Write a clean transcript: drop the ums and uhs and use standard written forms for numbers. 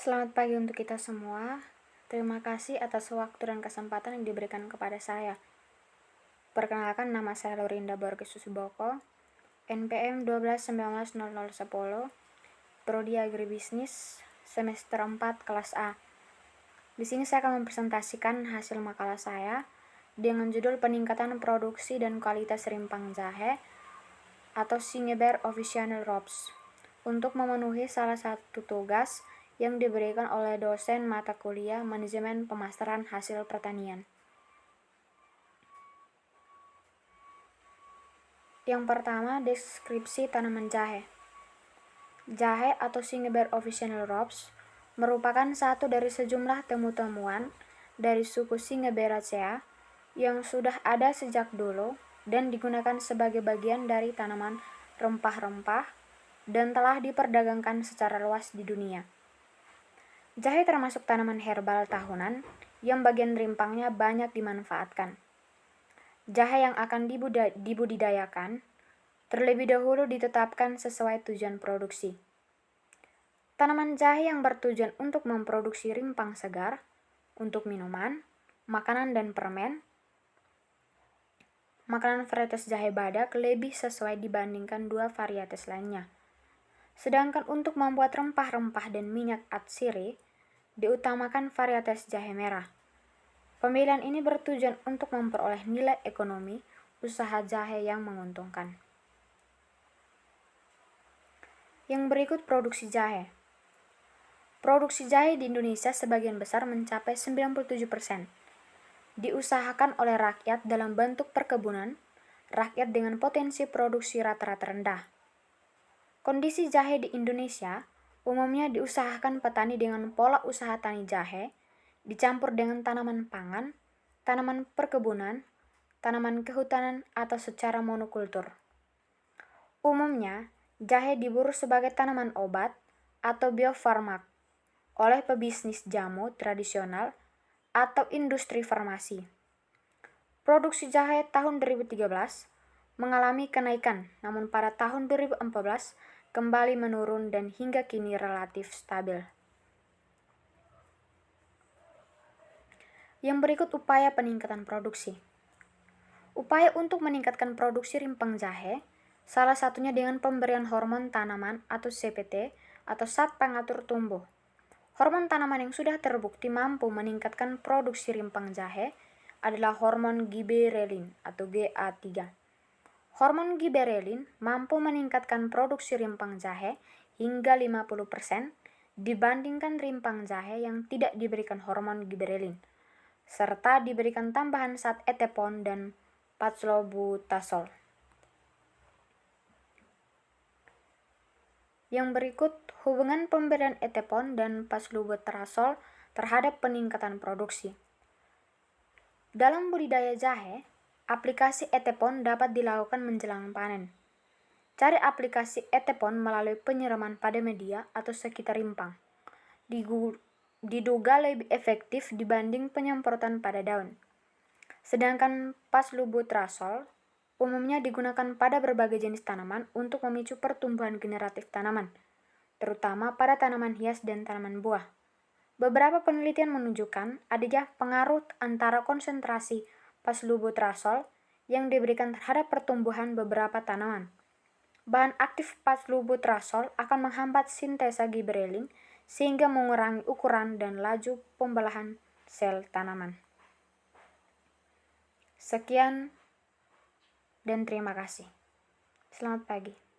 Selamat pagi untuk kita semua. Terima kasih atas waktu dan kesempatan yang diberikan kepada saya. Perkenalkan, nama saya Lorinda Borges Susuboko, NPM 12190010, Prodi Agribisnis, semester 4, kelas A. Di sini saya akan mempresentasikan hasil makalah saya dengan judul Peningkatan Produksi dan Kualitas Rimpang Jahe atau Singeberg Official Rops untuk memenuhi salah satu tugas yang diberikan oleh dosen mata kuliah Manajemen Pemasaran Hasil Pertanian. Yang pertama, deskripsi tanaman jahe. Jahe atau Singeberg Official Rops merupakan satu dari sejumlah temu-temuan dari suku Singeberaceae yang sudah ada sejak dulu dan digunakan sebagai bagian dari tanaman rempah-rempah dan telah diperdagangkan secara luas di dunia. Jahe termasuk tanaman herbal tahunan yang bagian rimpangnya banyak dimanfaatkan. Jahe yang akan dibudidayakan terlebih dahulu ditetapkan sesuai tujuan produksi. Tanaman jahe yang bertujuan untuk memproduksi rimpang segar untuk minuman, makanan dan permen. Makanan varietas jahe badak lebih sesuai dibandingkan dua varietas lainnya. Sedangkan untuk membuat rempah-rempah dan minyak atsiri, diutamakan varietas jahe merah. Pemilihan ini bertujuan untuk memperoleh nilai ekonomi usaha jahe yang menguntungkan. Yang berikut produksi jahe. Produksi jahe di Indonesia sebagian besar mencapai 97%. Diusahakan oleh rakyat dalam bentuk perkebunan, rakyat dengan potensi produksi rata-rata rendah. Kondisi jahe di Indonesia umumnya diusahakan petani dengan pola usaha tani jahe, dicampur dengan tanaman pangan, tanaman perkebunan, tanaman kehutanan, atau secara monokultur. Umumnya, jahe diburu sebagai tanaman obat atau biofarmak oleh pebisnis jamu tradisional atau industri farmasi. Produksi jahe tahun 2013 mengalami kenaikan, namun pada tahun 2014 kembali menurun dan hingga kini relatif stabil. Yang berikut upaya peningkatan produksi. Upaya untuk meningkatkan produksi rimpang jahe, salah satunya dengan pemberian hormon tanaman atau CPT atau zat pengatur tumbuh. Hormon tanaman yang sudah terbukti mampu meningkatkan produksi rimpang jahe adalah hormon giberelin atau GA3. Hormon giberelin mampu meningkatkan produksi rimpang jahe hingga 50% dibandingkan rimpang jahe yang tidak diberikan hormon giberelin, serta diberikan tambahan zat etepon dan paclobutazol. Yang berikut hubungan pemberian etepon dan paclobutazol terhadap peningkatan produksi. Dalam budidaya jahe, aplikasi etepon dapat dilakukan menjelang panen. Cari aplikasi etepon melalui penyiraman pada media atau sekitar rimpang. Diduga lebih efektif dibanding penyemprotan pada daun. Sedangkan paclobutazol umumnya digunakan pada berbagai jenis tanaman untuk memicu pertumbuhan generatif tanaman, terutama pada tanaman hias dan tanaman buah. Beberapa penelitian menunjukkan adanya pengaruh antara konsentrasi paclobutazol yang diberikan terhadap pertumbuhan beberapa tanaman. Bahan aktif paclobutazol akan menghambat sintesa giberelin sehingga mengurangi ukuran dan laju pembelahan sel tanaman. Sekian dan terima kasih. Selamat pagi.